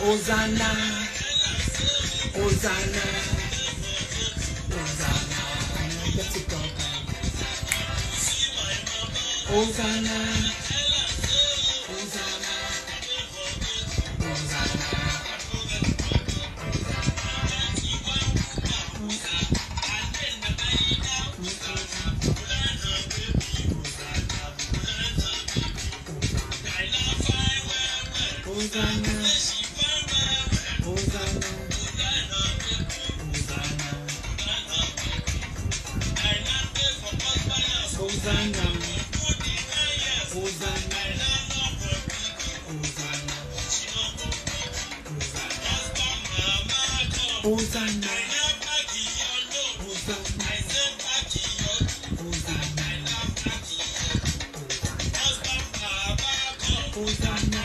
Hosanna, Hosanna, Hosanna. Let it go. Hosanna, Hosanna, Hosanna. Hosanna, Hosanna, Hosanna, Hosanna, Hosanna, Hosanna,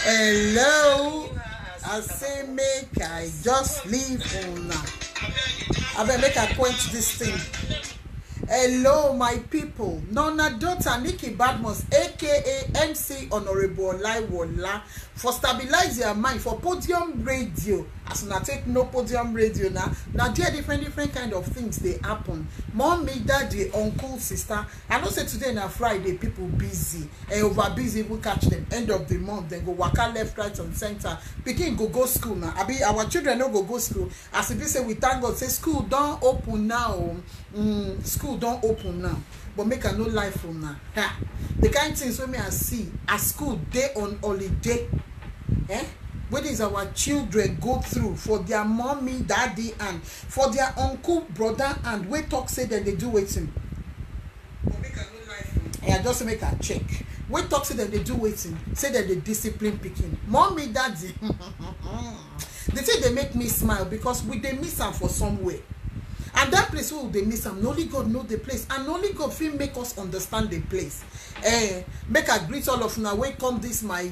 Hello, I say make I just leave on now. I better make I quench this thing. Hello, my people. Nona daughter Nikki Badmus, aka MC Honorable Olaiwola, for stabilize your mind for Podium Radio. As una take no Podium Radio now. Now there different kind of things they happen. Mommy, daddy, uncle, sister. I know say today na Friday, people busy and over busy. We catch them end of the month. Then go waka left, right, and center. Pikin go school now. I be our children no go school. As if we say we thank God say school don't open now. School don't open now. But make a no life from now. Ha. The kind of things when me I see at school day on holiday. What is our children go through for their mommy, daddy, and for their uncle, brother, and we talk say that they do waiting. But make a no life. I just make a check. We talk say that they do waiting. Say that they discipline picking. Mommy, daddy. They say they make me smile because we they miss them for somewhere. And that place where they miss them, only God know the place, and only God will make us understand the place. Make I greet all of now. Wait, come this my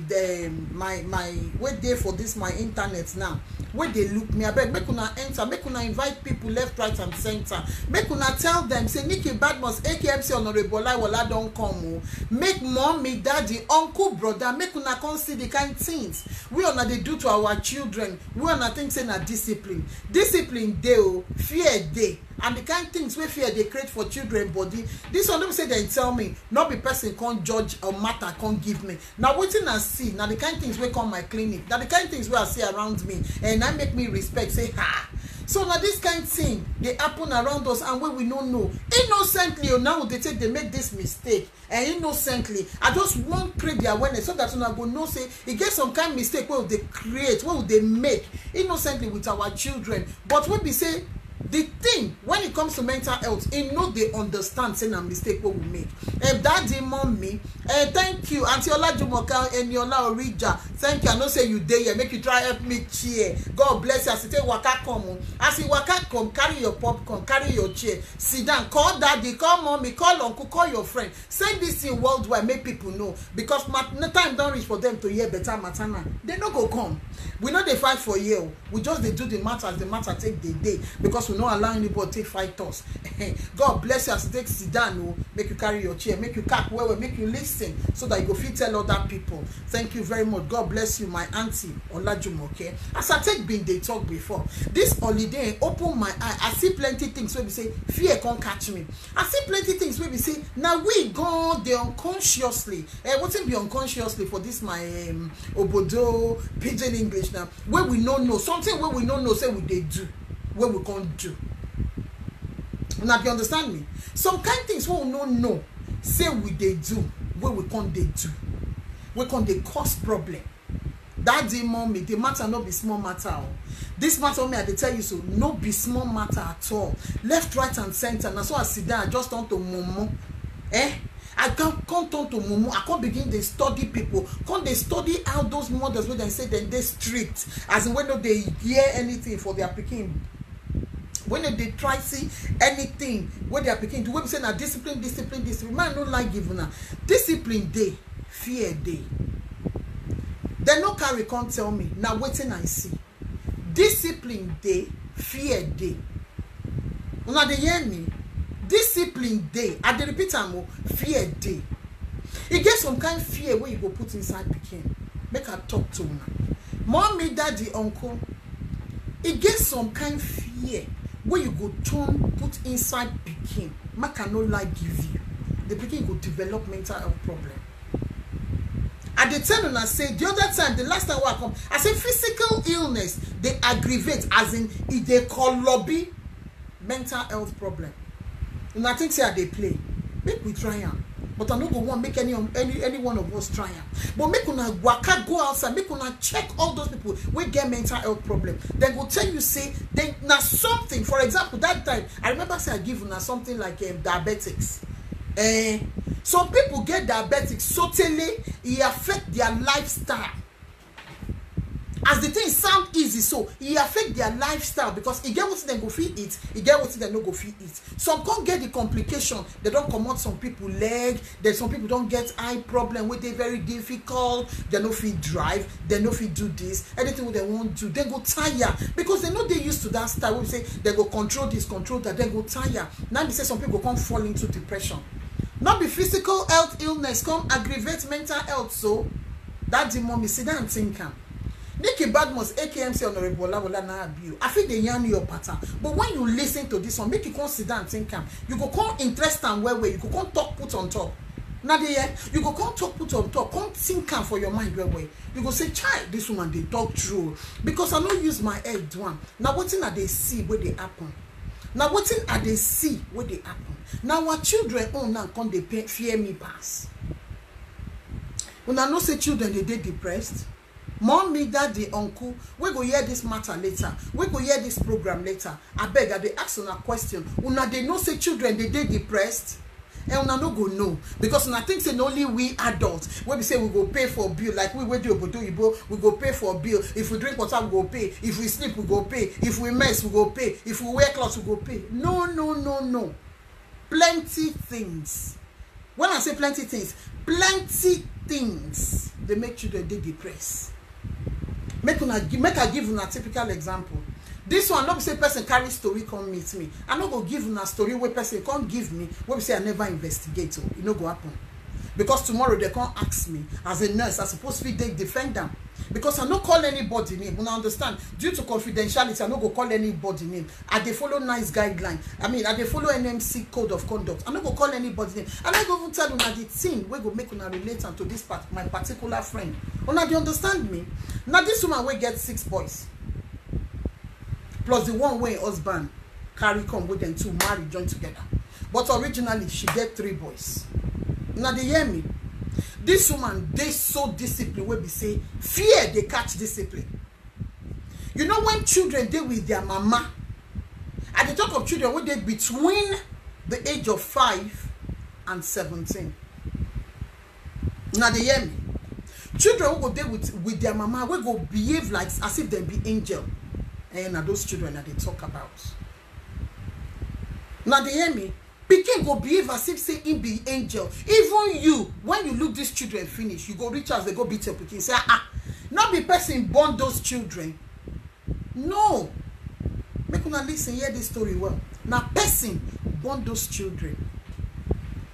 wait there for this my internet now. Where they look me, I beg make una enter, make una invite people left, right, and center. Make una tell them say Nikki Badmus, AKMC Honorable Olaiwola don't come. Make mommy, daddy, uncle, brother, make una come see the kind things we una they do to our children. We una think say na discipline. Discipline dey, fear dey. And the kind of things we fear they create for children body. This one them say they tell me, not be person can't judge or matter can't give me. Now waiting and see. Now the kind of things we come my clinic. Now the kind of things where I see around me. And I make me respect. Say ha. So now this kind of thing they happen around us and where we don't know. Innocently or now they take they make this mistake. And innocently, I just want to create the awareness so that when I go know say it gets some kind of mistake where they create, what would they make innocently with our children. But when we say the thing when it comes to mental health, it know they understand saying a mistake what we make. Daddy, mommy, thank you, Auntie Olajumoka and Yola Orija. Thank you. I know say you there here. Make you try help me cheer. God bless you. As you take waka come, as you waka come, carry your popcorn, carry your chair, sit down, call daddy, call mommy, call uncle, call your friend. Send this thing worldwide, make people know because no time don't reach for them to hear better matter now. They no go come. We know they fight for you. We just they do the matter as the matter take the day because we not allow anybody take fight us. God bless you as you take sit down, make you carry your chair, make you cap well, make you listen so that you go fit tell other people. Thank you very much. God bless you, my auntie Olajumoke. As I take been they talk before. This holiday open my eye. I see plenty things where we say fear can't catch me. I see plenty things where we say now we go there unconsciously. What's it be unconsciously for this my obodo pidgin English now? Where we don't know something where we don't know say we they do. What we can't do. Now you understand me? Some kind things we no know. Say we they do, what we can't they do. We can't they cause problem. That the mommy, the matter not be small matter. This matter me, I tell you so, no be small matter at all. Left, right, and center. Now so I sit down, I just turn to Momo. I can't turn to Momo. I can't begin to study people. Can't they study how those mothers when they say then they strict. As in when they hear anything for their picking. When they try see anything when they are picking, the way we say now discipline. Man don't like giving now. Discipline day, fear day. They no carry can't tell me. Now waiting I see. Discipline day, fear day. Now they hear me. Discipline day. I dey repeat am, fear day. You get some kind of fear where you go put inside pikin. Make her talk to una. Mommy, daddy, uncle. You get some kind of fear where you go turn put inside pikin. Make her no like give you. The pikin go develop mental health problem. At the time when I say the other time, the last time I come, I say physical illness, they aggravate as in if they call lobby mental health problem. And I think say they play. Make we try am. But I no go want make any one of us try am. But make una waka go outside, make una check all those people who get mental health problem. Then go tell you say then now something. For example, that time I remember say I give una something like diabetics. Some people get diabetics certainly it affect their lifestyle. As the thing sound easy, so it affect their lifestyle because it get what they go feed eat, it get what they no go feed eat. Some can't get the complication. They don't come out some people leg. Then some people don't get eye problem where they very difficult. They no feed drive. They no feed do this. Anything they won't do, they go tire because they know they used to that style. We say they go control this, control that. They go tire. Now we say some people can't fall into depression. Not be physical health illness come aggravate mental health. So that the mommy sit down and think. Nikki Badmus, AKMC Honorable Olawola na abuse. I think they yarn your pattern. But when you listen to this one, make you consider and think. You go come interest and where you go come talk put on top. Now you go come talk put on top. Come think for your mind where you go say, child, this woman they talk true because I don't use my head one. Now what thing are they see where they happen? Now what thing are they see where they happen? Now what children own now come they fear me pass. When I know say children they depressed. Mommy, daddy, uncle, we go hear this matter later. We go hear this program later. I beg, they ask on a question. Una they know say children they depressed. And una no go know. Because una think say only we adults. When we say we go pay for bill, like we do Obodo Ibo, we go pay for bill. If we drink water, we go pay. If we sleep, we go pay. If we mess, we go pay. If we wear clothes, we go pay. No. Plenty things. When I say plenty things they make children they depressed. Make I give you a typical example. This one, not say person carry story come meet me. I not go give you a story where person can't give me where we say I never investigate. So it no go happen. Because tomorrow they can't ask me as a nurse, I supposed to defend them. Because I not call anybody name. You understand? Due to confidentiality, I not go call anybody name. I they follow nice guideline. I mean, I they follow NMC code of conduct. I not go call anybody name. And I go tell you now the thing we go make una relate to this part, my particular friend. Una do you understand me? Now this woman will get 6 boys. Plus the one way husband carry come with them to marry join together. But originally she get 3 boys. Now they hear me. This woman, they so disciplined where we say fear they catch discipline. You know when children they with their mama, at the talk of children when they between the age of 5 and 17. Now they hear me. Children who go there with their mama will go behave like as if they be angel. And now those children that they talk about. Now they hear me. Pikin go behave as if say him be angel. Even you, when you look these children finish, you go reach out, they go beat your pikin. Say, not be person born those children. No. Make una listen, hear this story well. Now person born those children.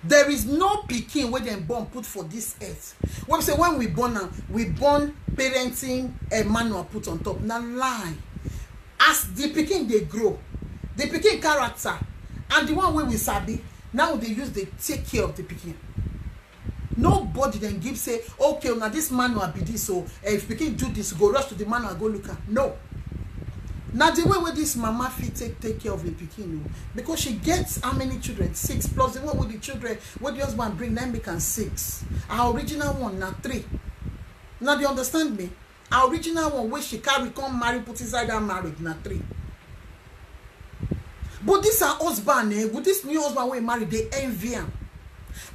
There is no pikin where them born put for this earth. When we say when we born now, we born parenting a manual put on top. Now lie. As the pikin they grow, the pikin character. And the one way we sabi, now they take care of the pikin. Nobody then give say, okay, now this man will be this, so if pikin do this, go rush to the man and go look at. No. Now the way where this mama fit take care of the pikin, because she gets how many children? 6 plus the one with the children. What the husband bring, then become 6. Our original one now 3. Now do you understand me? Our original one where she carry come marry, put inside that marriage now 3. But this her husband, with this new husband we married, they envy him.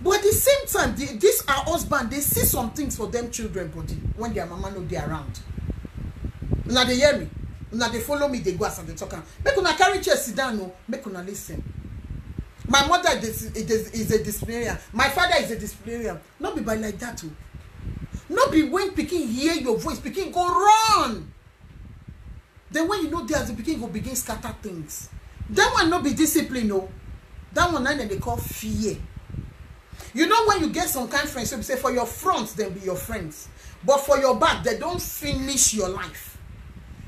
But at the same time, this our husband, they see some things for them children body when their mama know they around. Now they hear me. Now they follow me, they go as and they talk. Make una carry chair sit down, no. Make una listen. My mother is a disciplinarian. My father is a disciplinarian. Not be by like that too. Not be when Pikin hear your voice, Pikin go run. Then when you know there's a Pikin go begin scatter things. That one not be discipline, no. That one they call fear. You know when you get some kind of friends, so you say for your front, then be your friends. But for your back, they don't finish your life.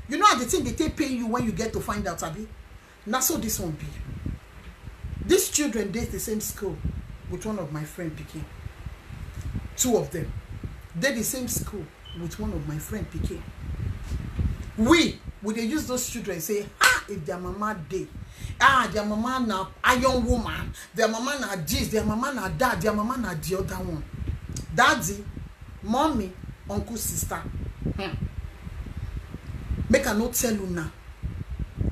You know the thing they take pay you when you get to find out, Abi? Now so this one be. These children did the same school with one of my friend Pikin. 2 of them. They the same school with one of my friend Pikin. We they use those children say, if their mama day, their mama na iron woman, their mama na this, their mama na that, their mama na the other one. Daddy, mommy, uncle, sister. Make I not tell you now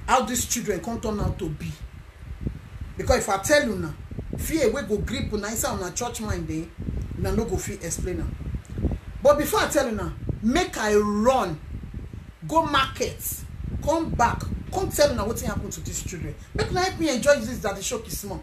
how these children can turn out to be. Because if I tell you now, fear we go grip on a church mind day, and no go feel explainer. But before I tell you now, make I run, go market, come back, come tell you now what happened to these children. Make you help me enjoy this that the shock is small.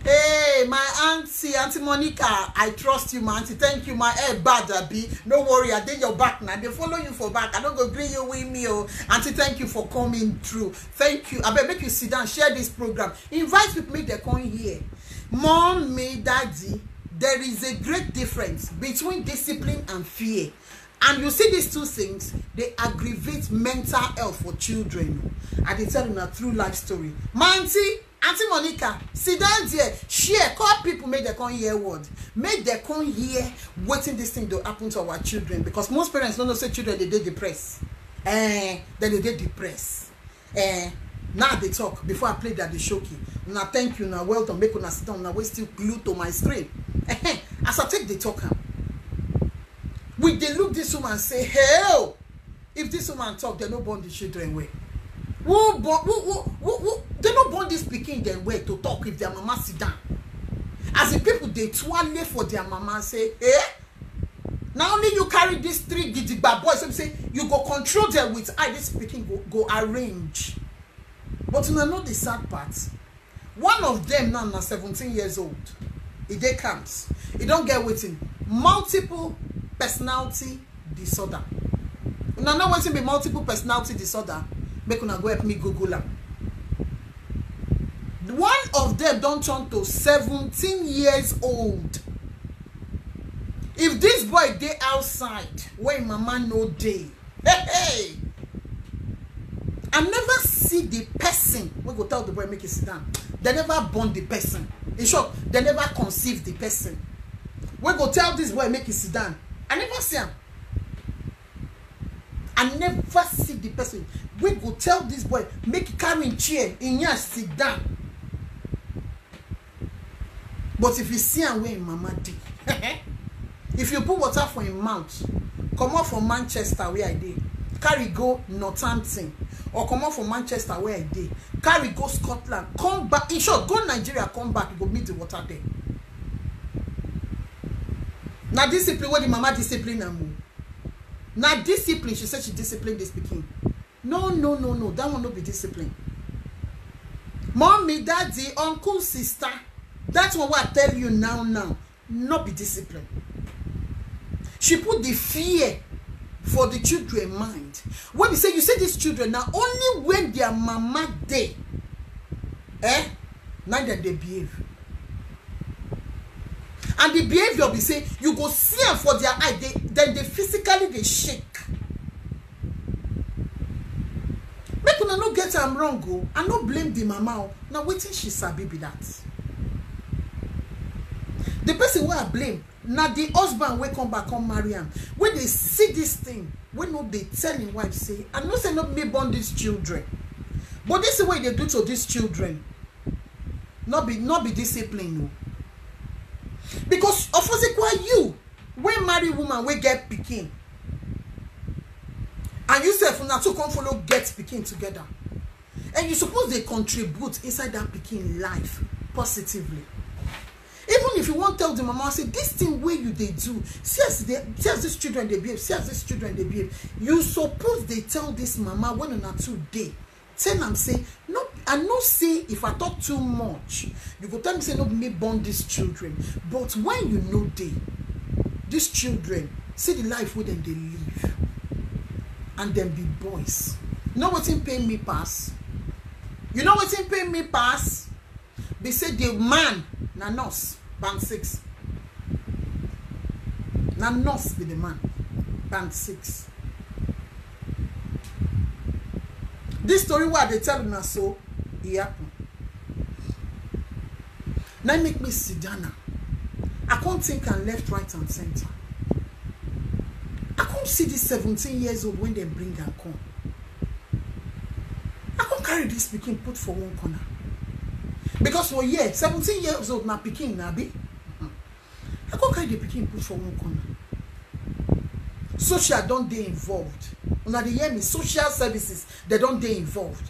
Hey, my auntie Monica, I trust you, my auntie. Thank you, my bad Abi. No worry, I did your back now. They follow you for back. I don't go bring you with me, oh. Auntie, thank you for coming through. Thank you. I better make you sit down, share this program. Invite people, make them come here. Mom, me, daddy, there is a great difference between discipline and fear. And you see these 2 things, they aggravate mental health for children. I did tell you a true life story. My Auntie Monica, sit down there, share, call people, make them come hear word. Make them come here waiting this thing to happen to our children. Because most parents don't know say children, they depressed. Then they depressed. Now they talk. Before I play that, they show you. Now thank you, now well done, make una sit down, now we still glued to my screen. As I take the talker, we they look this woman and say, hell, if this woman talk, they don't born the children way. They don't born this Pikin their way to talk if their mama sit down. As the people they twirl for their mama and say, now only you carry these 3 gidigba boys, so say you go control them with this Pikin go arrange. But you know the sad part. One of them now 17 years old. It comes. It don't get waiting. Multiple personality disorder. Now know what's be multiple personality disorder. Make una go help me Google am. One of them don't turn to 17 years old. If this boy dey outside, where mama no day, hey, I never see the person. We go tell the boy make it sit down. They never born the person. In short, they never conceive the person. We go tell this boy make it sit down. I never see him. I never see the person. We go tell this boy make it carry chair in here sit down. But if you see him where mama did, if you put water for him mouth, come out from Manchester where I did, carry go Northampton, or come out from Manchester where I did, carry go Scotland, come back. In short, go Nigeria, come back, you go meet the water there. Now discipline, what the mama discipline and now discipline, she said she disciplined this Pikin. No, that will not be discipline. Mommy, daddy, uncle, sister, that's what I tell you now, not be discipline. She put the fear for the children mind. When you say these children now only when their mama dey, now that they behave. And the behavior be say you go see them for their eye, then they physically they shake. Make una no get am wrong, go. I no blame the mama. Now waiting she sabi be that. The person where I blame, now the husband will come back come marry him. When they see this thing, when no they tell him wife say, I know say not me born these children. But this is what they do to these children. Not be disciplined, no. Because of course you when marry woman we get pikin. And you say now to come follow get pikin together. And you suppose they contribute inside that pikin life positively. Even if you won't tell the mama, say this thing where you they do, see as these children they behave, see as these children they behave. You suppose they tell this mama when on a 2 day. Tell them say, no, I no say if I talk too much, you go tell me say no me born these children. But when you know these children, see the life where them they live. And them be boys. You know what's in paying me pass? You know what's in paying me pass? They say the man na nurse band 6. Na nurse be the man band 6. This story what they tell me so it happen. Now make me sit down. I can't think and left, right, and center. I can't see this 17 years old when they bring her come. I can't carry this pikin put for one corner. Because for 17 years old now pikin na be. I can't carry the pikin put for one corner. Social don't they involved. Una dey hear me, social services they don't they involved.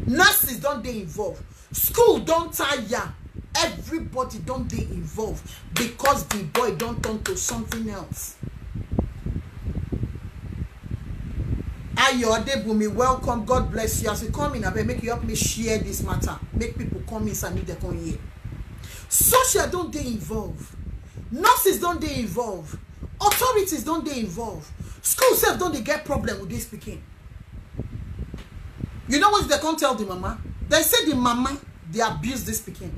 Nurses don't they involved. School don't tire. Everybody don't they involved because the boy don't turn to something else. Ayo Adebumi, welcome. God bless you. As you come in, I beg make you help me share this matter. Make people come in and they come here. Social don't they involve. Nurses don't they involve. Authorities don't they involve. School self don't they get problem with this speaking. You know what they can't tell the mama? They say the mama they abuse this speaking.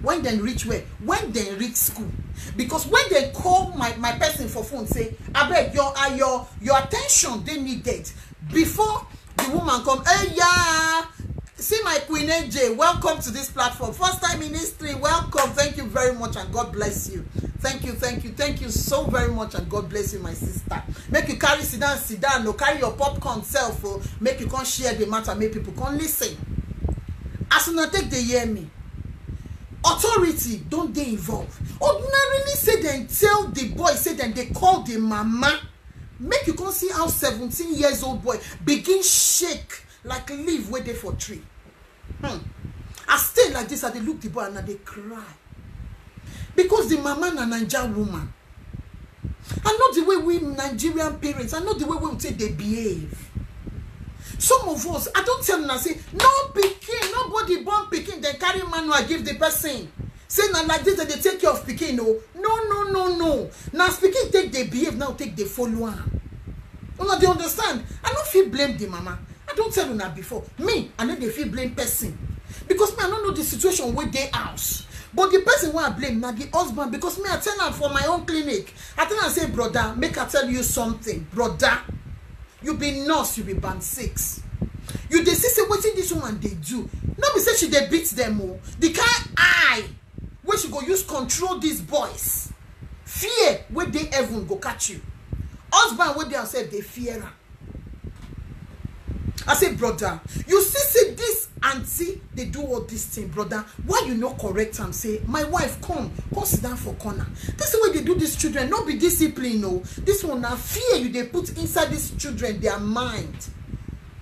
When they reach where? When they reach school. Because when they call my person for phone, say, I beg your attention they needed before the woman come. Hey yeah, see my Queen AJ, welcome to this platform. First time in history, welcome. Thank you very much and God bless you. Thank you so very much and God bless you, my sister. Make you carry sit down, no carry your popcorn self, or make you can't share the matter, make people can listen. As soon as they hear me. Authority don't they involve. Ordinarily say then tell the boy, say then they call the mama. Make you can see how 17 years old boy begin shake like leaf waiting for tree. I stay like this and they look the boy and they cry. Because the mama na Nigerian woman. I know the way we Nigerian parents, I know the way we would say they behave. Some of us, I don't tell them, I say, no pikin, nobody born pikin, they carry manual, give the person. Say, now like this, they take care of pikin, no. Now speaking, take the behave, now take the follow on. Now they understand. I don't feel blame the mama. I don't tell you that before. Me, I know they feel blame person. Because me, I don't know the situation where they house. But the person who I blame, now the husband, because me, I tell her for my own clinic. I tell her, say, brother, make I tell you something, brother. You be nurse, you be band 6. You they see what this woman they do. Not be say she they beat them all. The kind eye where she go use control these boys. Fear where they even go catch you. Husband where they are said they fear her. I say, brother, you see this auntie, they do all this thing, brother. Why you not correct and say, my wife, come sit down for corner. This is the way they do these children. Not be disciplined, no. This one now fear you they put inside these children their mind.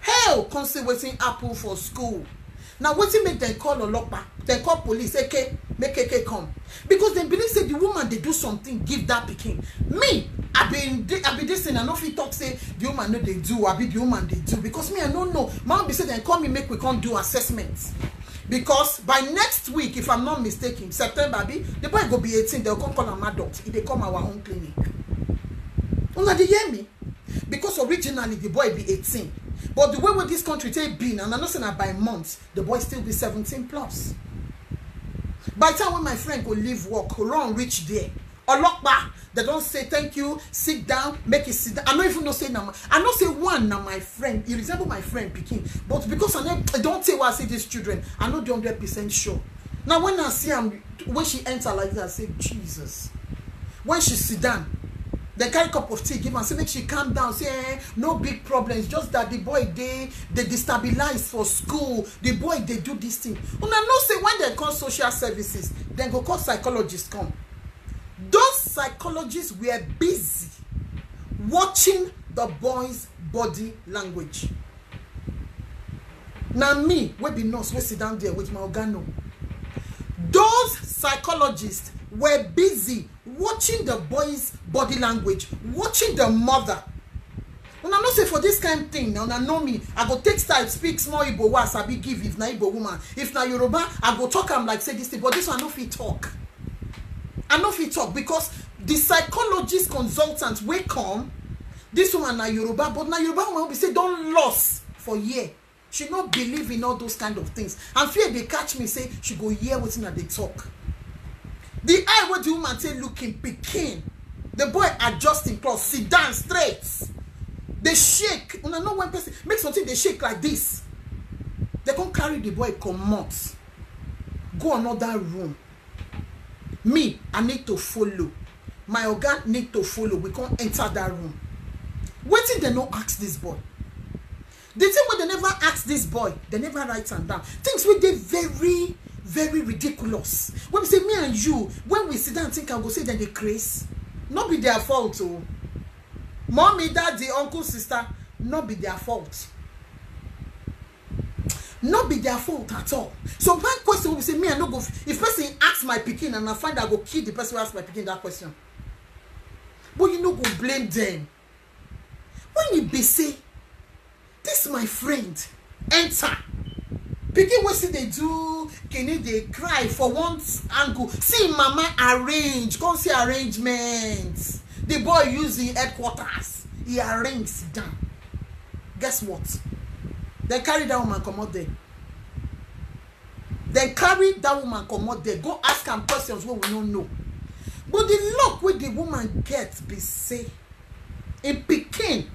Hell, come say waiting apple for school. Now waiting make them call Olopa, they call police, okay, make KK come. Because they believe say the woman they do something, give that pikin. Me, I be this thing, I know if you talk say the woman know they do, I be the woman they do. Because me, I don't know. Mom be say they call me make we can't do assessments. Because by next week, if I'm not mistaken, September, the boy go be 18, they'll come call him adult if they come our own clinic. Una dey hear me? Because originally the boy be 18. But the way with this country take been, and I'm not saying that by months, the boy still be 17 plus. By the time when my friend go leave work, run reach there, Olokpa, they don't say thank you, sit down, make it sit down. I don't even know say now. I don't say one now my friend. He resemble my friend Pikin. But because I don't say why I see these children, I'm not 100% sure. Now when I see him, when she enter like that, I say Jesus. When she sit down, they carry a cup of tea, give her, say make she calm down, say no big problems, just that the boy they destabilize for school, the boy they do this thing. Una know say when they call social services, then go call psychologists come. Those psychologists were busy watching the boy's body language. Now me, we be nurse, we sit down there with my organo. Those psychologists were busy watching the boy's body language, watching the mother. When I know say for this kind of thing, now I know me, I go take style, speak small Igbo words, I be give if na Igbo woman. If na Yoruba, I go talk am like say this thing, but this one I no fit talk. I no fit talk because the psychologist consultant will come. This woman na Yoruba, but na Yoruba woman will be say don't loss for year. She not believe in all those kind of things. And fear they catch me say she go hear what's in they talk. The eye what the woman say looking Pikin. The boy adjusting clothes, sit down straight. They shake. When I know one person make something they shake like this. They can't carry the boy come out. Go another room. Me, I need to follow. My organ need to follow. We can't enter that room. What did they not ask this boy? The thing when they never ask this boy, they never write them down. Things we did very, very ridiculous. When we say me and you, when we sit down and think I go say that they craze, not be their fault. Oh, mommy, daddy, uncle, sister, not be their fault. Not be their fault at all. So one question we say me and no go. If person asks my Pikin and I find I go kill the person who asked my Pikin that question. But you no go blame them. When you be say, this my friend, enter. Pikin what see they do, can they cry for one angle. See mama arrange, come see arrangements. The boy using headquarters. He arranged down. Guess what? They carry that woman come out there. They carry that woman come out there. Go ask them questions where we don't know. But the luck with the woman gets be say, in Pikin,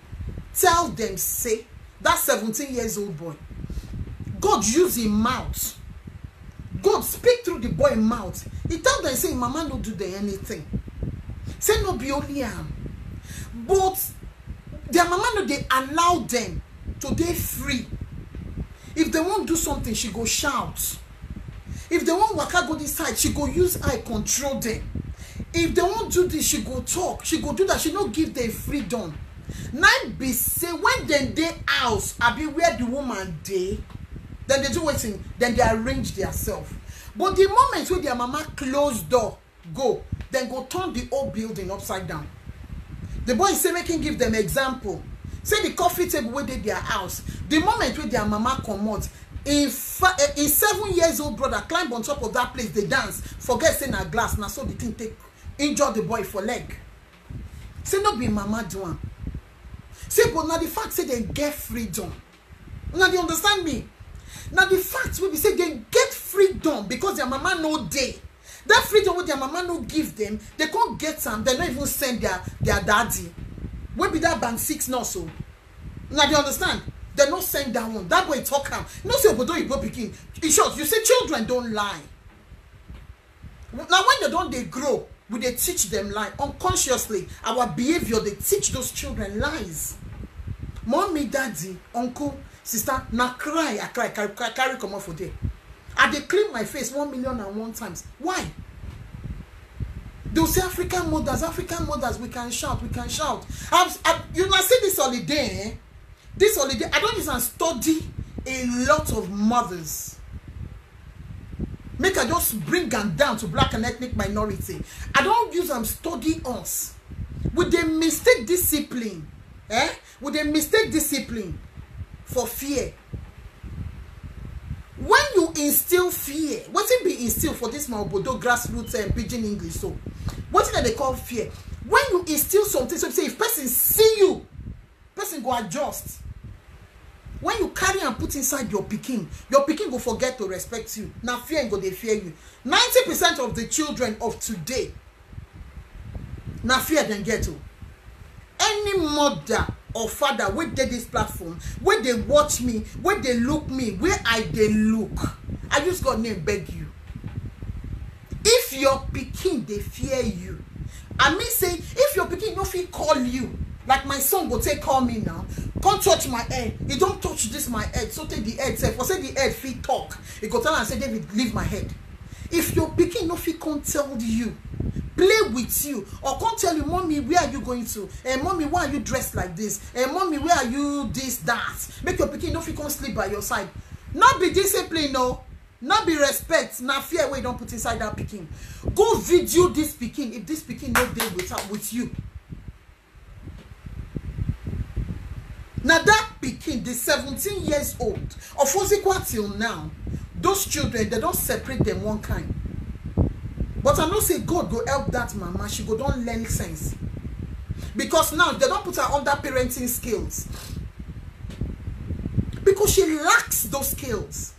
tell them say, that 17 years old boy, God use his mouth. God speak through the boy mouth. He tell them say, mama no do them anything. Say no be only him. But their mama no they allow them to be free. If they won't do something, she go shout. If they won't waka go this side, she go use eye control them. If they won't do this, she go talk. She go do that. She no give them freedom. Now be say when they house, I be where the woman dey, then they do waiting, then they arrange themselves. But the moment when their mama close door, go, then go turn the whole building upside down. The boy say making give them example. Say the coffee table where they their house. The moment where their mama come out, in 7 years old brother climb on top of that place, they dance, forget saying a glass, now so the thing take injure the boy for leg. Say no be mama do am. Say but now the fact say they get freedom. Now they understand me. Now the fact will be say they get freedom because their mama no day. That freedom with their mama no give them, they can't get some, they don't even send their daddy. Where be that band 6 now so? Now they understand? They not send that one. That boy talk am. No say obodo Igbo pikin. In short, you say children don't lie. Now when they grow, we they teach them lie unconsciously. Our behavior they teach those children lies. Mommy, daddy, uncle, sister, now cry, I cry, carry come off for day. I they clean my face 1,000,001 times. Why? They'll say African mothers, we can shout, You now see this holiday, eh? This holiday, I don't even study a lot of mothers. Make I just bring them down to black and ethnic minority. I don't use them study us. With the mistake discipline, With the mistake discipline for fear. When you instill fear, what it be instill for this Maobodo grassroots and pidgin English? So, what is that they call fear? When you instill something, so say if person see you, person go adjust. When you carry and put inside your pikin will forget to respect you. Now fear and go they fear you. 90% of the children of today, now fear them get to. Any mother or father where they this platform, where they watch me, where they look me, where they look, I just got name beg you. If your pikin they fear you, I mean say if your pikin no fit call you, like my son go take call me now, can't touch my head. He don't touch this my head. So take the head. Say for say the head fit talk. He go tell and say David leave my head. If your pikin no fit can't tell you, play with you, or can't tell you, mommy, where are you going to? Mommy, why are you dressed like this? Mommy, where are you this that? Make your pikin no fit can't sleep by your side. Not be discipline, no. Not be respect. Now fear where you don't put inside that pikin. Go video this pikin if this pikin no dey with you. Now that pikin, the 17 years old, of Ozikwa till now, those children, they don't separate them one kind. But I know say God go help that mama, she go don't learn sense. Because now they don't put her under parenting skills. Because she lacks those skills.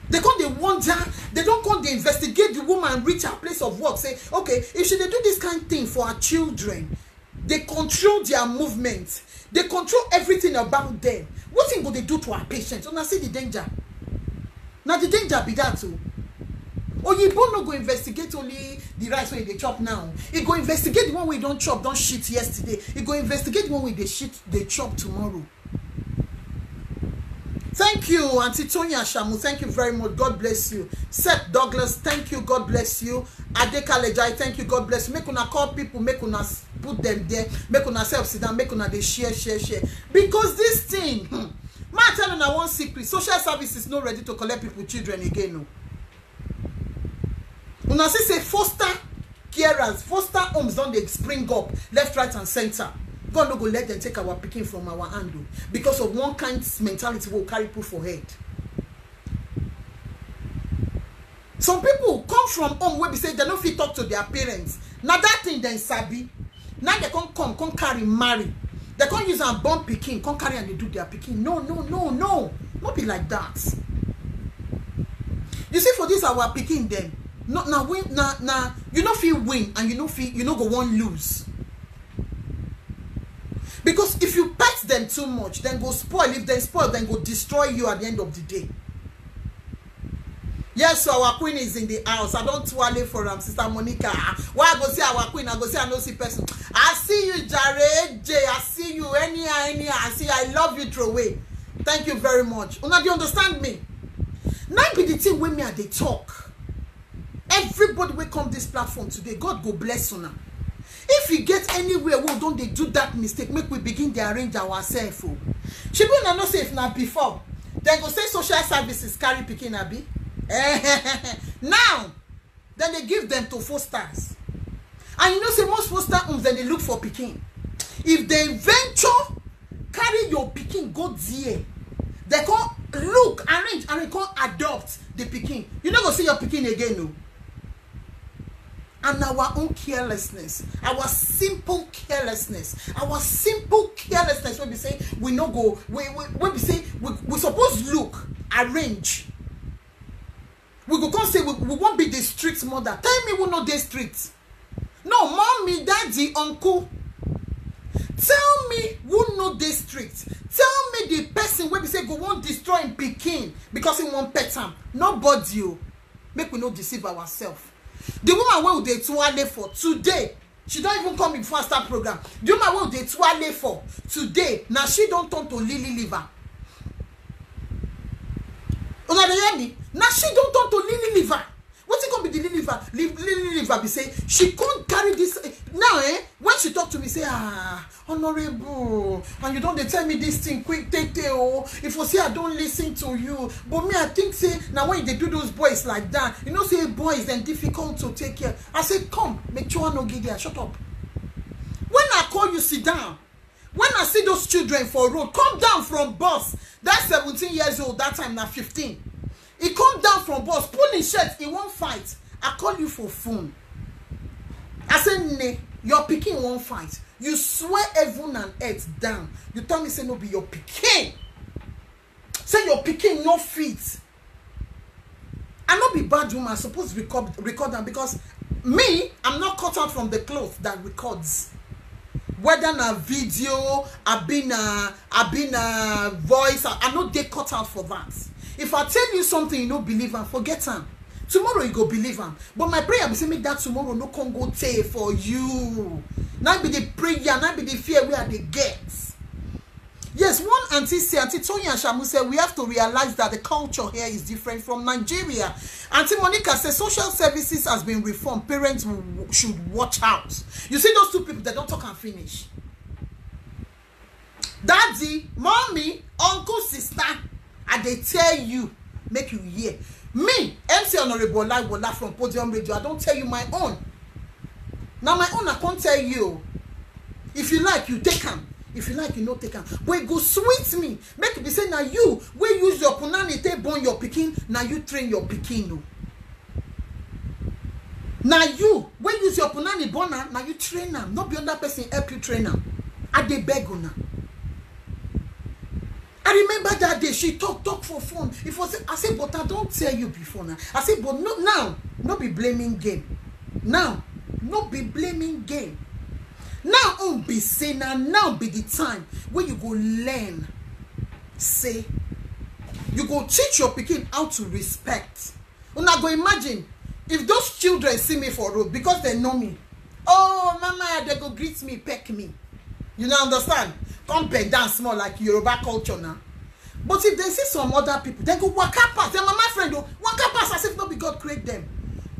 They come, they wonder, they don't come, they investigate the woman, reach her place of work, say, okay, if she they do this kind of thing for her children, they control their movement. They control everything about them. What thing will they do to our patients? And I see the danger. Now the danger be that too. Or you don't go investigate only the rice way they chop now. You go investigate the one way don't chop, don't shit yesterday. You go investigate the one way they shit, they chop tomorrow. Thank you, Auntie Tonya Shamu. Thank you very much. God bless you. Seth Douglas, thank you. God bless you. Ade Kalejai, thank you. God bless you. Make una call people, make una put them there, make una self sit down, make una they share. Because this thing, man, tell you one secret. Social services not ready to collect people children again. No. Una say foster carers, foster homes don't they spring up left, right, and center. God no go let them take our picking from our hand because of one kind mentality will carry people for head. Some people come from home where they say they don't fit talk to their parents. Now that thing then sabi. Now they come carry marry. They can't use a bomb picking, come carry and they do their picking. No. Not be like that. You see, for this our picking them. Not now win now you know feel win and you know go one lose. Because if you pet them too much, then go spoil. If they spoil, then go destroy you at the end of the day. Yes, so our queen is in the house. I don't twirl for Sister Monica. Why I go see our queen? I go see I no see person. I see you, Jared J. I see you, any. I see. I love you, Throwaway. Thank you very much. Una, do you understand me? Now be the thing with me at the talk. Everybody will come this platform today. God go bless una. If you get anywhere, well, don't they do that mistake? Make we begin to arrange ourselves. She will not say if not before. Then go say social services carry picking abi. Now, then they give them to fosters. And you know, say most foster homes, then they look for picking. If they venture, carry your picking, go there. They can look, arrange, and they can adopt the picking. You don't go see your picking again, no. And our own carelessness, our simple carelessness, when we say we no go, when we say we suppose look, arrange. We go come say we won't be the strict mother. Tell me we know they strict. No, mommy, daddy, uncle. Tell me who know they strict. Tell me the person where we say go won't destroy in Peking because he won't pet him. Nobody you. Make we not deceive ourselves. The woman where they toilet for today, she don't even come in faster program. The woman where they toilet for today, now she don't turn to Lily Liver. Now she don't turn to Lily Liver. What's it gonna be the Lily Liver? Lily Liver be say she can't carry this now. When she talk to me, say honorable, and you don't they tell me this thing quick, take if you say I don't listen to you, but me I think say now when they do those boys like that, you know say boys then difficult to take care. I say come, make sure no get there. Shut up. When I call you, sit down. When I see those children for road, come down from bus. That's 17 years old. That time now 15. He come down from bus, pulling shirts, he won't fight. I call you for phone. I say ne, your pikin won't fight. You swear heaven and earth down. You tell me say no be your pikin. Say your pikin no fit. I not be bad woman. I'm supposed to record them because me, I'm not cut out from the cloth that records. Whether na video, I've been a voice, I know they cut out for that. If I tell you something you don't believe and forget them. Tomorrow you go believe them. But my prayer be say make that tomorrow no come go tell for you. Now be the prayer, now be the fear where they get. Yes, one auntie Tonya Shamu said we have to realize that the culture here is different from Nigeria. Auntie Monica says social services has been reformed. Parents should watch out. You see those two people that don't talk and finish. Daddy, mommy, uncle, sister, and they tell you, make you hear. Me, MC Honorable Laiwola from Podium Radio, I don't tell you my own. Now my own I can't tell you. If you like, you take them. If you like, you no take them. But it go sweet me. Make it be say now you we use your punani take born your pikin. Now you train your pikin. No. Now you we use your punani born now you train them. Not be other person help you train them. I dey beg una. I remember that day she talk for phone. If I say, but I don't tell you before now. I say, but no now, no be blaming game. Now, no be blaming game. Now be say now be the time when you go learn. Say, you go teach your pikin how to respect. Una go imagine if those children see me for road because they know me. Oh, mama, they go greet me, peck me. You know, understand? Come bend down small like Yoruba culture now. But if they see some other people, they go waka pass. Then my friend go waka pass as if not be God create them.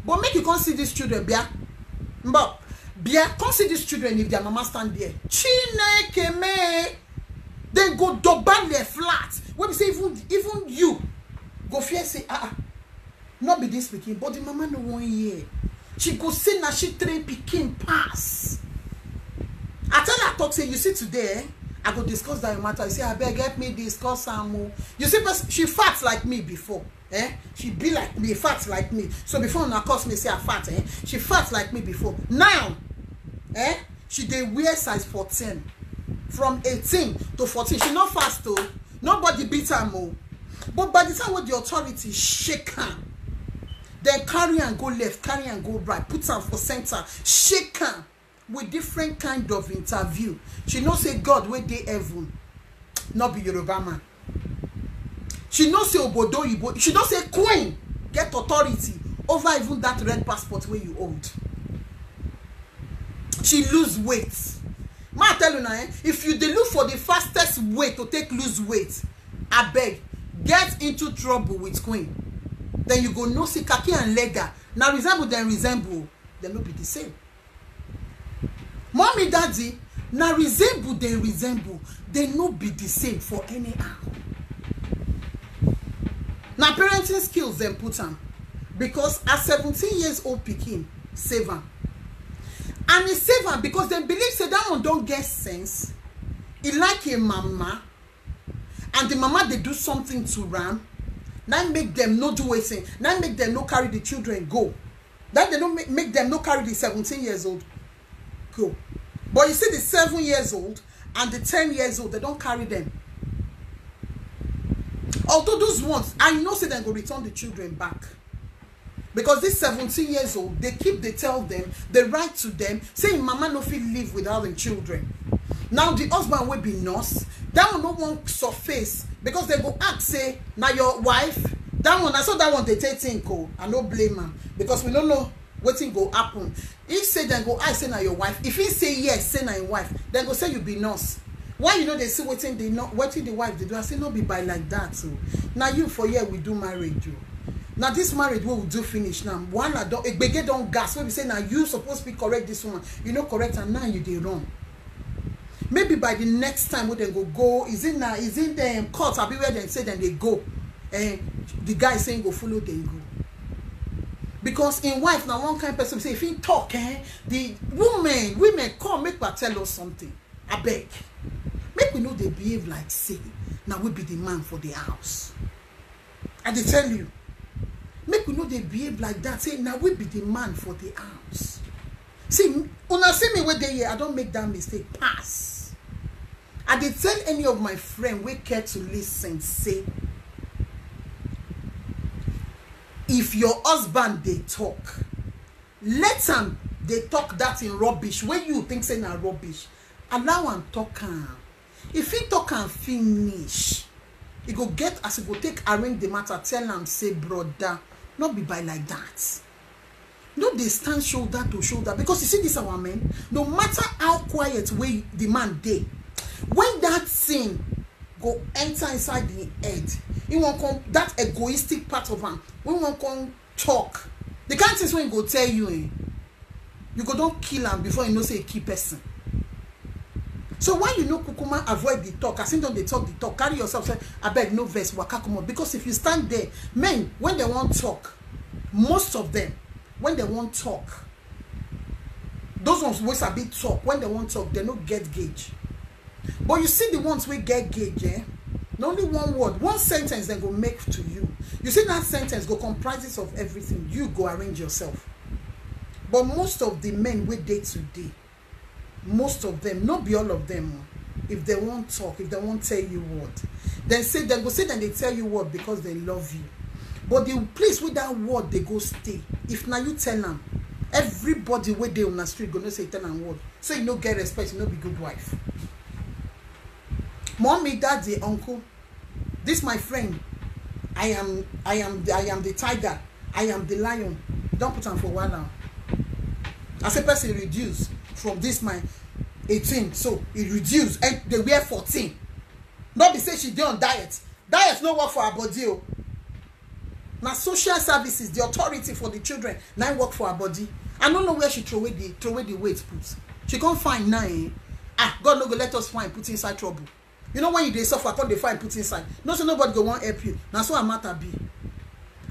But make you come see these children, Bia. But Bia, come see these children if their mama stand there. Chineke me. Then go doban their flat. When we say even you go fear say not be this speaking, but the mama no 1 year. She go say na she train pikin pass. I tell her talk say you see today I go discuss that matter. You say I beg help me discuss some. You see she fat like me before. She be like me, fat like me. So before na cause me say I fat, she fat like me before. Now, she dey wear size 14. From 18 to 14. She not fast though. Nobody beat her more. But by the time when the authority shake her, then carry and go left, carry and go right, put her for center, shake her with different kind of interview. She no say God where they heaven, not be Yoruba man. She no say Obodo Ibo. She no say Queen get authority over even that red passport where you hold. She lose weight. Ma tell you now, if you dey look for the fastest way to take lose weight, I beg, get into trouble with Queen. Then you go no see khaki and leather. Now resemble, they no be the same. Mommy, daddy, now resemble, they no be the same for any angle. Now parenting skills then put them. Because at 17 years old pikin, save them. And he save them because they believe say that one don't get sense. He like a mama. And the mama they do something to ram. Now make them no do anything. Now make them no carry the children go. That they don't make them no carry the 17 years old go. But you see the 7 years old and the 10 years old, they don't carry them. Although those ones, I know say they go return the children back. Because this 17 years old, they tell them, they write to them, saying mama no fit live without the children. Now the husband will be nurse. That one no one surface because they go ask say, now your wife, that one, I saw that one they take think, I no blame her because we don't know what thing go happen. If say then go I say now your wife. If he say yes, say now your wife, then go say you be nurse. Why you know they see what the wife they do? I say no be by like that. So now you for year we do marriage you. Now this marriage we will do finish now. One I don't bege don't gas. When we say now you supposed to be correct this woman, you know correct and now you did wrong. Maybe by the next time we then go is in the court I'll be where they say then they go. And the guy saying go follow them go. Because in wife now one kind of person say if he talk the women come make her tell us something. I beg. Make we know they behave like say now we be the man for the house. And they tell you. Make we know they behave like that. Say now we be the man for the house. See, when I see me where they here, I don't make that mistake. Pass. I did tell any of my friends we care to listen, say, if your husband they talk, let them they talk that in rubbish. When you think say na rubbish, allow him talk am. If he talk and finish, he go get as he go take arrange the matter, tell him say, brother, not be by like that. No, they stand shoulder to shoulder, because you see this our men, no matter how quiet way the man dey, when that thing go enter inside the head, he won't come, that egoistic part of him, we won't come talk. The kind of things when he go tell you, you go don't kill him before you know say a key person. So why you know kukuma avoid the talk? As soon as they talk, carry yourself, say, I beg no verse, waka come on. Because if you stand there, men, when they want talk, most of them, when they want talk, those ones always a bit talk. When they want talk, they don't get gauge. But you see the ones we get gauge, not only one word, one sentence they go make to you. You see that sentence go comprises of everything. You go arrange yourself. But most of the men we date today, most of them, not be all of them, if they won't talk, if they won't tell you what, then say they go say that they tell you what because they love you. But the place with that word they go stay. If now you tell them, everybody where they on the street gonna say tell them word. So you no get respect, you no be good wife. Mommy, daddy, uncle, this my friend. I am the tiger. I am the lion. Don't put on for one now. As a person reduce from this my 18, so it reduce and they wear 14. Not be say she dey on diet. Diet no work for her body. Oh. Now social services, the authority for the children, now work for her body. I don't know where she throw away the weight put. She can't find now. God no go let us find put inside trouble. You know when you dey suffer, come they find put inside. No, so nobody go want help you. Now so a matter be.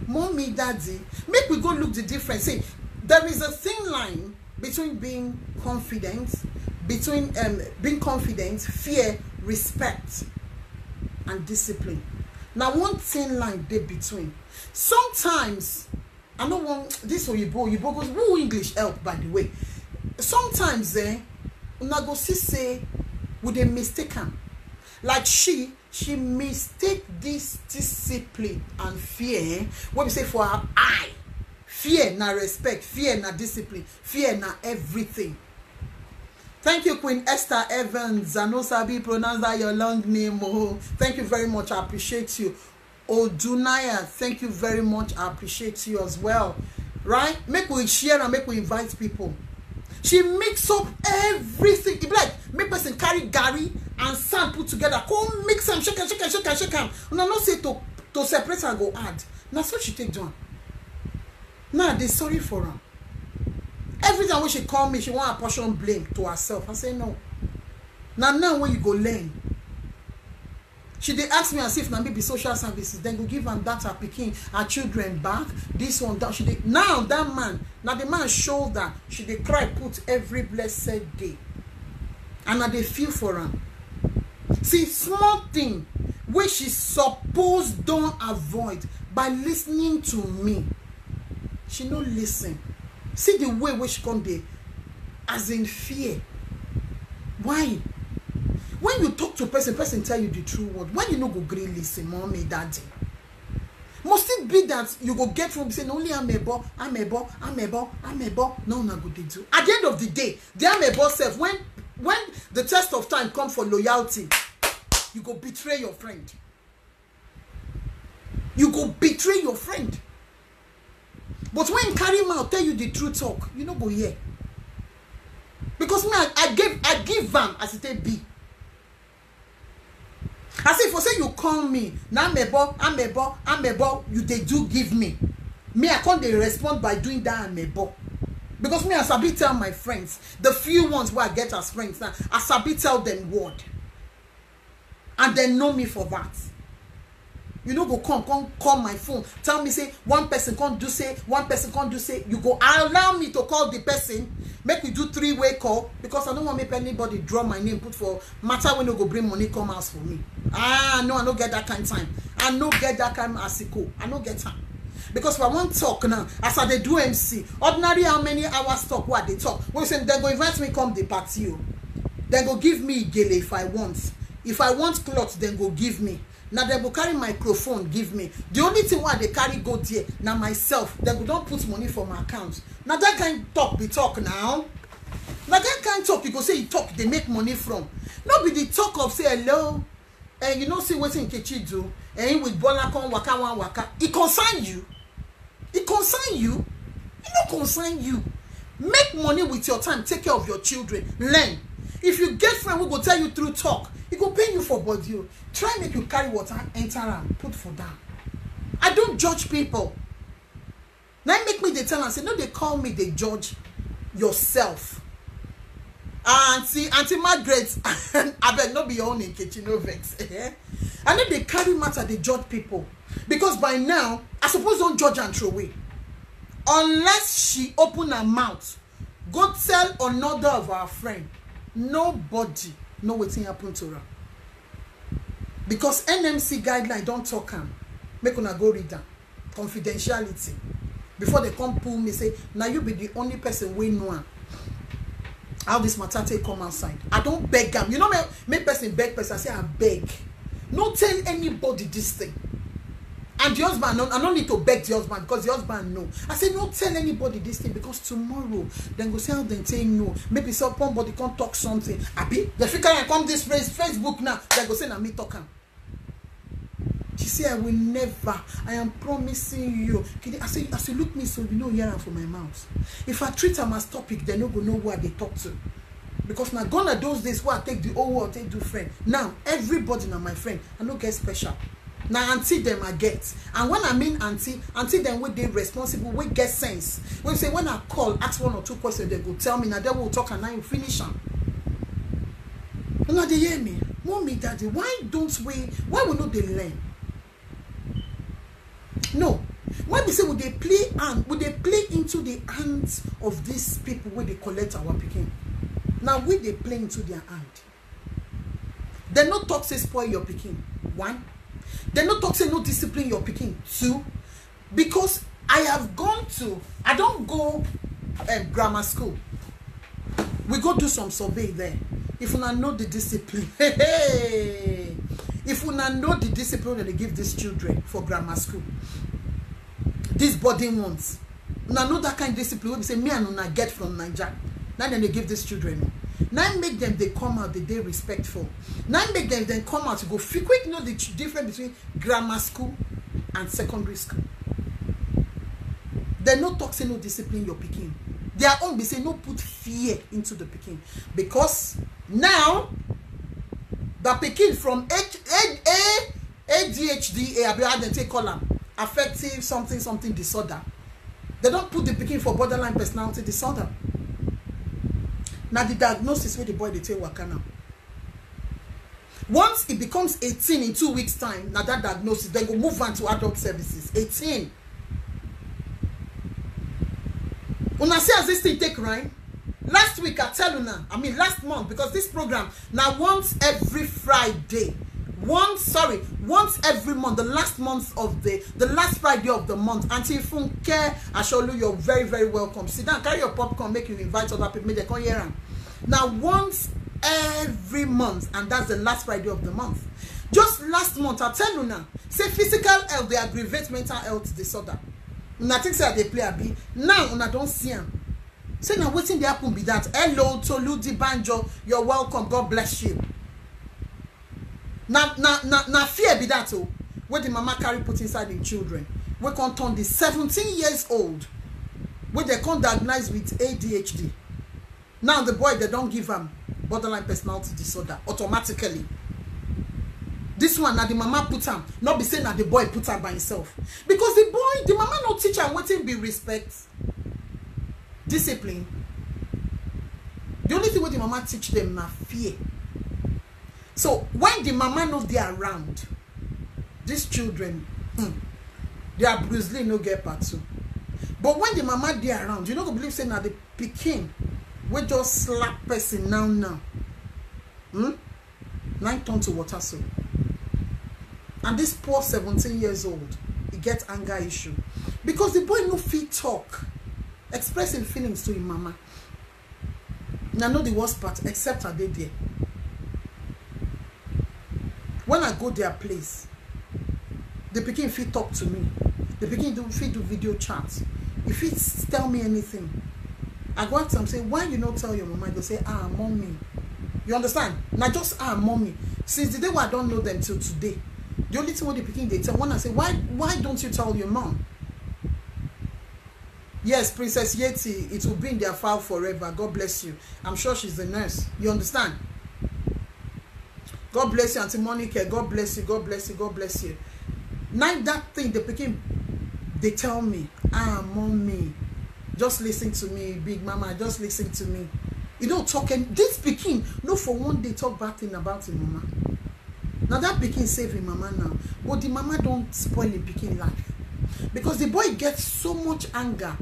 Mommy, daddy, make we go look the difference. See, there is a thin line between being confident, fear, respect, and discipline. Now one thin line there between. Sometimes I don't want this Oyibo goes who English help by the way. Sometimes una go see say with a mistake am. Like she mistake this discipline and fear. What we say for her eye. Fear na respect, fear na discipline, fear na everything. Thank you, Queen Esther Evans. I know Sabi pronounce that your long name. Oh, thank you very much. I appreciate you. Odunaya, thank you very much. I appreciate you as well. Right? Make we share and make we invite people. She mix up everything. It be like make person carry Gary and sand put together. Come mix them, shake them. And I not say to separate and go add. Now so she take down. Now they sorry for her. Every time when she call me, she want to portion blame to herself. I say no. Now when you go learn. She they ask me as if now maybe social services, then go give them that her picking her children back. This one that she did. Now that man, now the man show that she they cry put every blessed day. And now they feel for her. See, small thing where she supposed don't avoid by listening to me. She no listen. See the way where she come there as in fear. Why? When you talk to a person tell you the true word. When you no go green listen, mommy, daddy. Must it be that you go get from saying only I'm a bo. No, good they do. At the end of the day, the amebo self, when the test of time come for loyalty, you go betray your friend. You go betray your friend. But when carry mouth tell you the true talk, you no go hear. Because me, I give them as it be. As if for say you call me, I'm a bo, you they do give me. Me, I can't they respond by doing that I'm a bo. Because me, I sabi tell my friends, the few ones where I get as friends now, I sabi tell them word. And they know me for that. You know, go come call my phone. Tell me, say, one person can't do say, one person can't do say. You go, allow me to call the person. Make me do 3-way call. Because I don't want to make anybody draw my name, put for matter when you go bring money, come out for me. No, I don't get that kind of time. I don't get that kind of asiko. I don't get time. Because if I want talk now, as I dey do MC, ordinary how many hours talk what they talk. When say they go invite me come the party, then go give me gele if I want. If I want clothes, then go give me. Now they go carry microphone, give me. The only thing why they carry go there, now myself, they go don't put money for my account. Now that kind talk be talk now. Now that kind talk you go say you talk, they make money from. Not be the talk of say hello, and you know see what in Kechi do, and with Bola con waka one waka. It concern you. It concern you. It not concern you. Make money with your time. Take care of your children. Learn. If you get friend who go tell you through talk, he go pay you for body. Try make you carry water, enter and put for down. I don't judge people. Now make me they tell and say, no, they call me, they judge yourself. Auntie Margaret, I bet not be your own in kitchen, no vex. And then they carry matter, they judge people. Because by now, I suppose don't judge and throw away. Unless she open her mouth, go tell another of our friend. Nobody know what happen to her. Because NMC guideline don't talk am. Make una go read them. Confidentiality. Before they come pull me, say, now you be the only person we know how this matter take come outside. I don't beg them. You know, make person beg person. I say, I beg. No tell anybody this thing. And the husband, I don't need to beg the husband because the husband know. I say, don't tell anybody this thing because tomorrow, then go say how they say no. Maybe somebody can't talk something. Abi, the figure can come this place, Facebook now. They go say, na me talking. She say, I will never. I am promising you. I say, look me so you know hear from my mouth. If I treat them as topic, they no go know where they talk to. Because now gonna those days where I take the old world, take do friend. Now everybody now my friend, I no get special. Now auntie them I get. And when I mean auntie them when they responsible, we get sense. When say when I call, ask 1 or 2 questions, they go tell me now they will talk and now you finish them. And now they hear me. Mommy, daddy, why we not they learn? No. When we say would they play into the hands of these people when they collect our picking? Now we they play into their hand. They no talk say spoil your picking. 1. They no talk say no discipline your picking. 2. Because I don't go grammar school. We go do some survey there. If you know the discipline, if you know the discipline that they give these children for grammar school, these boarding ones, you know that kind of discipline. We say me and una get from Nigeria. Now then they give these children. Now make them they come out the day respectful. Now make them then come out to go quick know the difference between grammar school and secondary school. They no talk say no discipline your picking. Their own be say no put fear into the picking. Because now the picking from ADHD, they take column affective something disorder. They don't put the picking for borderline personality disorder. Now the diagnosis where the boy they take waka now. Once it becomes 18 in 2 weeks time, now that diagnosis, then go move on to adult services. 18. Una see as this thing take right? Last week I tell you now, last month, because this program now once every Friday. Once every month, the last Friday of the month. Auntie Funke Asholu, you're very, very welcome. Sit down, carry your popcorn, make you invite other people, make they come here. Now, once every month, and that's the last Friday of the month. Just last month, I tell you now, say physical health, they aggravate mental health disorder. Nothing say they play a bit. Now, una don't see them. Say now, waiting there happen be that. Hello, Tolu Di Banjo, you're welcome. God bless you. Now fear be that oh, where the mama carry put inside the children. We can turn the 17 years old, where they can't diagnose with ADHD. Now the boy they don't give him borderline personality disorder automatically. This one now the mama put him, not be saying that the boy put him by himself. Because the mama no teach him waiting be respect, discipline. The only thing what the mama teach them now fear. So when the mama knows they are around, these children, they are Bruce Lee no get part 2. But when the mama they are around, you know go believe saying that the Peking we just slap person now. 9 turn to water so. And this poor 17 years old, he gets anger issue. Because the boy no fit talk, expressing feelings to him mama. Now know the worst part, except I did there. When I go their place, the pikin fit talk to me. The pikin fit do video chats. If he tell me anything, I go ask them, say, why you not tell your mama? They say, mommy. You understand? Now just mommy. Since the day when I don't know them till today, the only thing what the pikin they tell, when I say, why don't you tell your mom? Yes, Princess Yeti, it will be in their file forever. God bless you. I'm sure she's a nurse. You understand? God bless you, Auntie Monica. God bless you. God bless you. God bless you. Now that thing, the pikin, they tell me, mommy, just listen to me, big mama, just listen to me. You know, talking, this pikin, no for one day talk bad thing about him mama. Now that pikin save him mama now, but the mama don't spoil the pikin life. Because the boy gets so much anger.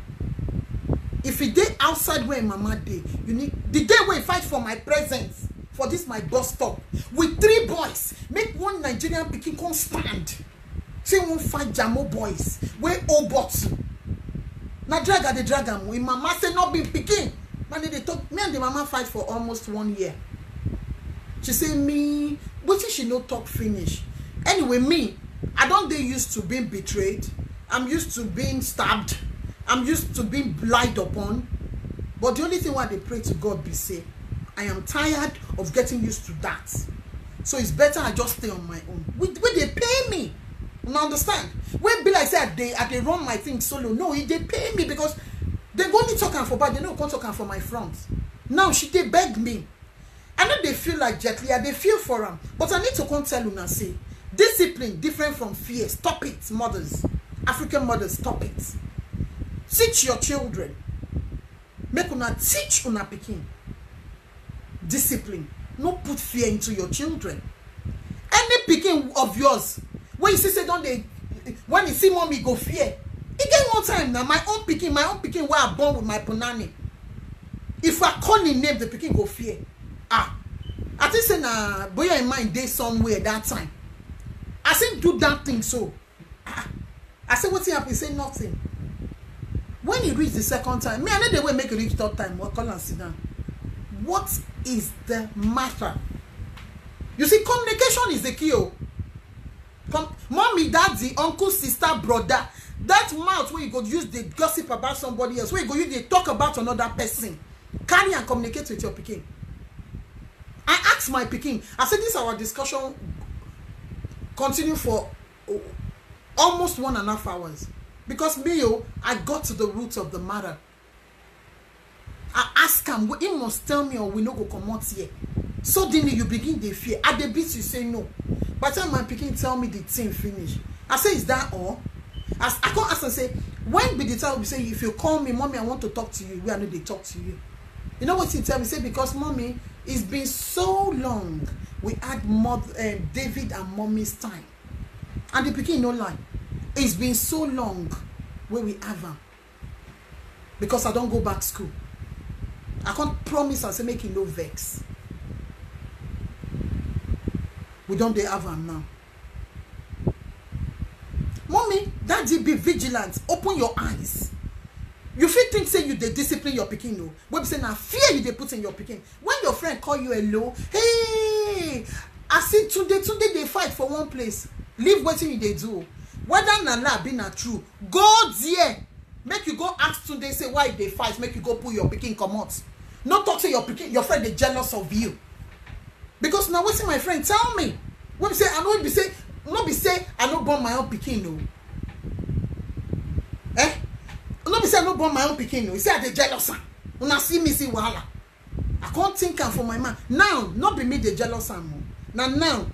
If he dey outside where mama dey, you need the day where he fight for my presence, for this my bus stop, with 3 boys, make one Nigerian pikin come stand. Say won't fight Jamo boys, where old bottle. Now drag at the dragon, when mama say not be pikin. Man, they talk, me and the mama fight for almost 1 year. She say me, but she no talk finish. Anyway, me, I don't dey used to being betrayed. I'm used to being stabbed. I'm used to being lied upon. But the only thing why they pray to God be say, I am tired of getting used to that. So it's better I just stay on my own. When they pay me, you understand? When be like say they run my thing solo. No, they pay me because they go only talking for bad. They don't come talking for my front. Now they beg me. I know they feel like Jet Li, they feel for them. But I need to come tell you and say, discipline different from fear. Stop it, mothers. African mothers, stop it. Teach your children. Make una teach una pikin. Discipline. No put fear into your children. Any pikin of yours, when you see say don't they, when you see mommy go fear. It get one time now, my own pikin where I born with my punani. If I call him name, the pikin go fear. I think say na boy in mind dey somewhere that time. I say do that thing so. I say what happen? He say nothing. When he reach the second time, me I know the way make it reach third time. What call and sit down. What is the matter? You see, communication is the key. Mommy, daddy, uncle, sister, brother. That mouth where you go use the gossip about somebody else, where you go use the talk about another person. Carry and communicate with your pikin. I asked my pikin. I said this our discussion continue for almost 1.5 hours. Because me, I got to the root of the matter. I ask him, he must tell me or we no go come out here. Suddenly you begin to fear. At the beat you say no. By the time my pikin tell me the thing finish, I say, is that all? I can't ask and say, when be the time we say, if you call me, mommy, I want to talk to you. We are not they talk to you. You know what he tell me? Say, because mommy, it's been so long. We had David and mommy's time. And the pikin no lie. It's been so long where we have them. Because I don't go back to school. I can't promise and say make it no vex. We don't they have them now. Mommy, daddy, be vigilant. Open your eyes. You feel think say you they discipline your pikin no. But say now fear you they put in your pikin. When your friend call you hello, hey, I see today they fight for one place. Leave what you they do. Whether na be not true, go there. Make you go ask today, say why they fight, make you go pull your pikin come out. Not talk to your pikin, your friend they jealous of you. Because now what's my friend tell me? When say I know be say, not be say I don't born my own pikin no. Not be say I don't born my own pikin no. You say I they jealous. When I see me see wahala. I can't think for my man. Now, not be me the jealous am. Now.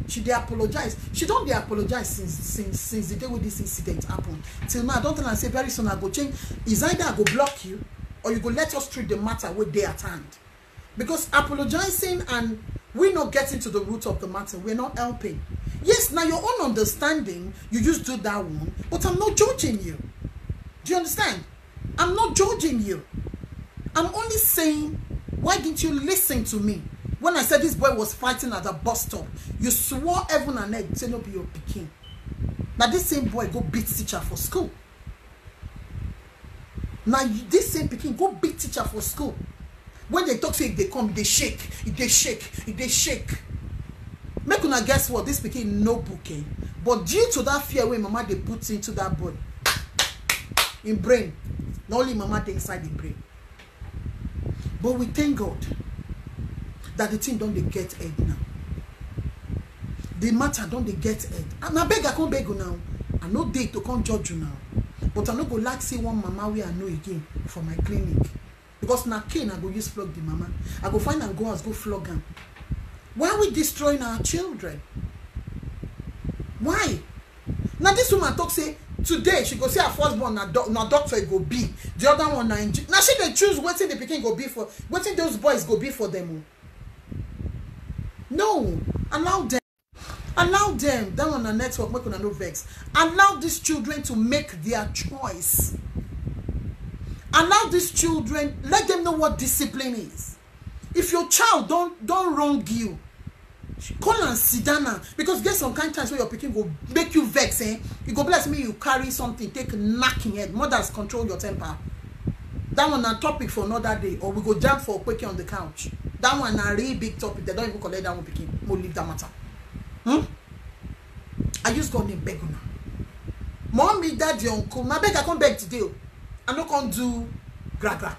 She dey apologize. She don't dey apologize since the day when this incident happened. Till now, I don't tell her say very soon I go change. Is either I go block you or you go let us treat the matter with they at hand. Because apologizing and we not getting to the root of the matter, we're not helping. Yes, now your own understanding, you just do that one, but I'm not judging you. Do you understand? I'm not judging you. I'm only saying, why didn't you listen to me? When I said this boy was fighting at a bus stop, you swore heaven and earth, say no be your pikin. Now this same boy go beat teacher for school. Now this same pikin go beat teacher for school. When they talk, say if they come, they shake, if they shake, if they shake. Make una guess what? This pikin no booking. But due to that fear way mama they put into that boy, in brain, not only mama they inside the brain. But we thank God that the thing don't they get head now. The matter don't they get head. And I beg I can't beg you now. I no date to come judge you now. But I no go like see one mama where I know again for my clinic. Because now cane I go use flog the mama. I go find and go as go flog them. Why are we destroying our children? Why? Now this woman talk say today she go say her firstborn na doctor go be. The other one na engineer. Now she dey choose wetin the pikin go be for. Wetin those boys go be for them. No, allow them. Allow them. That one na network. Make una no vex. Allow these children to make their choice. Allow these children. Let them know what discipline is. If your child don't wrong you, call and sit down, because get some kind of times where your pikin go make you vex, eh? You go bless me, you carry something, take knocking head. Mothers control your temper. That one a topic for another day, or we go jump for quickie on the couch. That one a really big topic. They don't even collect that one pikin. We'll leave that matter. I just go name beg una. Mommy, daddy, uncle, my beg I come beg today. I no come do gra.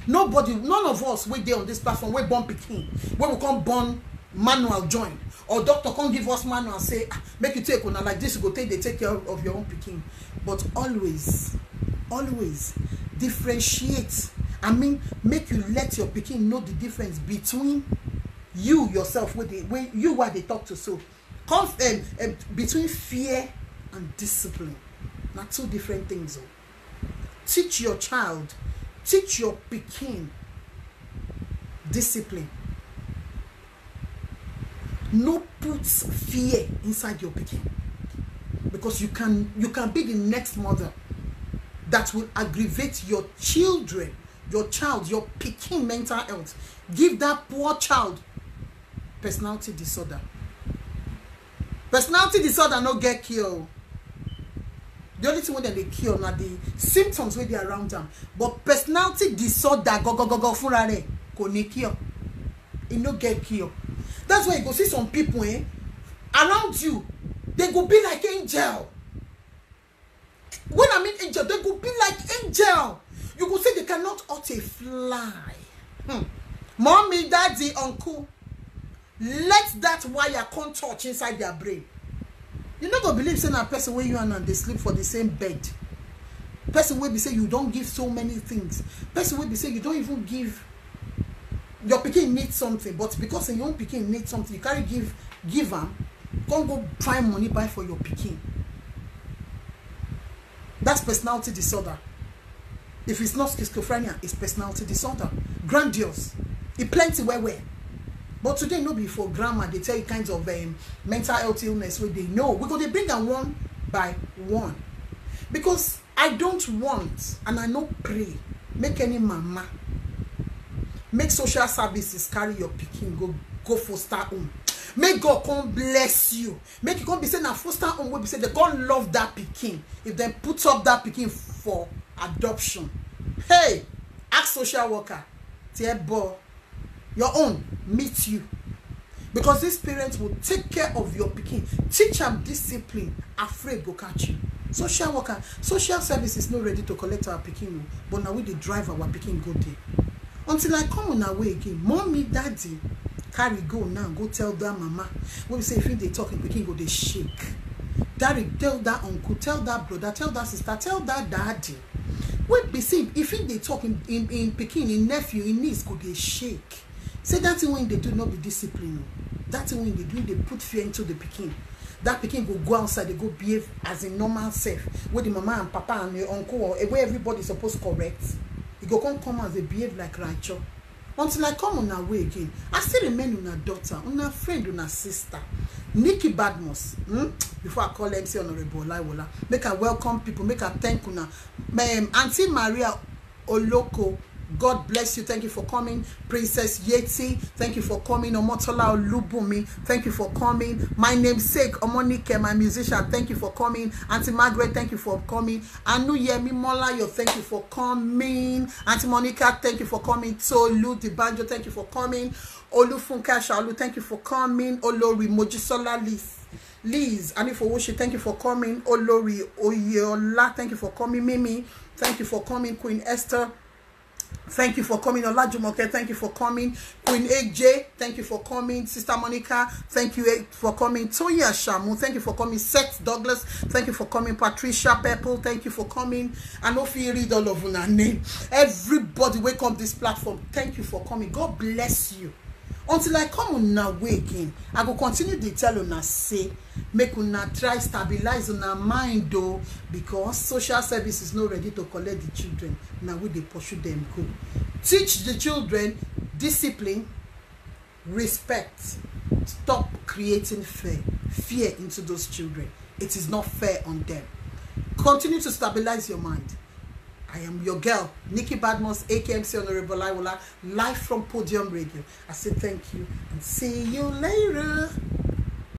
Nobody, none of us we there on this platform, we born pikin. When we come born manual join. Or doctor can't give us manual say, make you take one like this, you go take, they take care of your own pikin. But always differentiate. I mean, make you let your pikin know the difference between you yourself, when you what they talk to. So between fear and discipline. Not two different things. Teach your child, teach your pikin discipline. No put fear inside your pikin, because you can be the next mother that will aggravate your children, your child, your pikin mental health. Give that poor child personality disorder. Personality disorder no get killed. The only thing when they kill now the symptoms where they are around them. But personality disorder go funrare ko ne kill. It no get killed. That's why you go see some people around you, they go be like angel. When I mean angel, they go be like angel. You go say they cannot hurt a fly. Mommy, daddy, uncle, let that wire come touch inside their brain. You not gonna believe saying a person where you and they sleep for the same bed. Person will be say you don't give so many things. Person will be say you don't even give. Your pikin needs something, but because your own pikin needs something, you can't give them. Can't go find money buy for your pikin. That's personality disorder. If it's not schizophrenia, it's personality disorder. Grandiose. It plenty where. But today, no be for grammar. They tell you kinds of mental health illness where they know. We're going to bring them one by one. Because I don't want, and I no pray, make any mama, make social services carry your pikin, go foster home. Make God come bless you. Make you come be saying na foster home will be say they can't love that pikin. If they put up that pikin for adoption. Hey, ask social worker. Boy, your own meet you. Because these parents will take care of your pikin. Teach them discipline. Afraid go catch you. Social worker, social services not ready to collect our pikin, but now we the drive our pikin go there. Until I come on our way again, mommy, daddy, carry go now, go tell that mama. When we say if they talking, pikin go they shake. Daddy, tell that uncle, tell that brother, tell that sister, tell that daddy. Wait, be seen if they talk in pikin, in nephew, in niece, go they shake. Say that thing when they do not be disciplined. That thing when they do, they put fear into the pikin. That pikin go outside, they go behave as a normal self. Where the mama and papa and your uncle, or where everybody supposed to correct. You go come as they behave like righteous. Until I come on our way again, I still remain on a daughter, on a friend, on a sister. Nikki Badmus. Before I call MC Honorable Laiwola, make her welcome people, make her thank una. Auntie Maria Oloko God bless you. Thank you for coming. Princess Yeti, thank you for coming. Omotola Olubumi, thank you for coming. My namesake, Omonike, my musician, thank you for coming. Auntie Margaret, thank you for coming. Anu Yemi Molayo, thank you for coming. Auntie Monica, thank you for coming. Tolu Dibanjo, thank you for coming. Olufunka Shalu, thank you for coming. Olori Mojisola Liz, Anifowoshi, thank you for coming. Olori Oyeola, thank you for coming. Mimi, thank you for coming. Queen Esther, thank you for coming. Olajumoke, thank you for coming. Queen AJ, thank you for coming. Sister Monica, thank you for coming. Toya Shamu, thank you for coming. Seth Douglas, thank you for coming. Patricia Pepple, thank you for coming. I know if you read all of your name. Everybody wake up this platform. Thank you for coming. God bless you. Until I come una way again, I go continue to tell una say, make una try stabilize una mind though, because social service is not ready to collect the children. Now we they pursue them go. Teach the children discipline, respect. Stop creating fear into those children. It is not fair on them. Continue to stabilize your mind. I am your girl, Nikki Badmus, AKMC Honorable Laiwola, live from Podium Radio. I say thank you and see you later.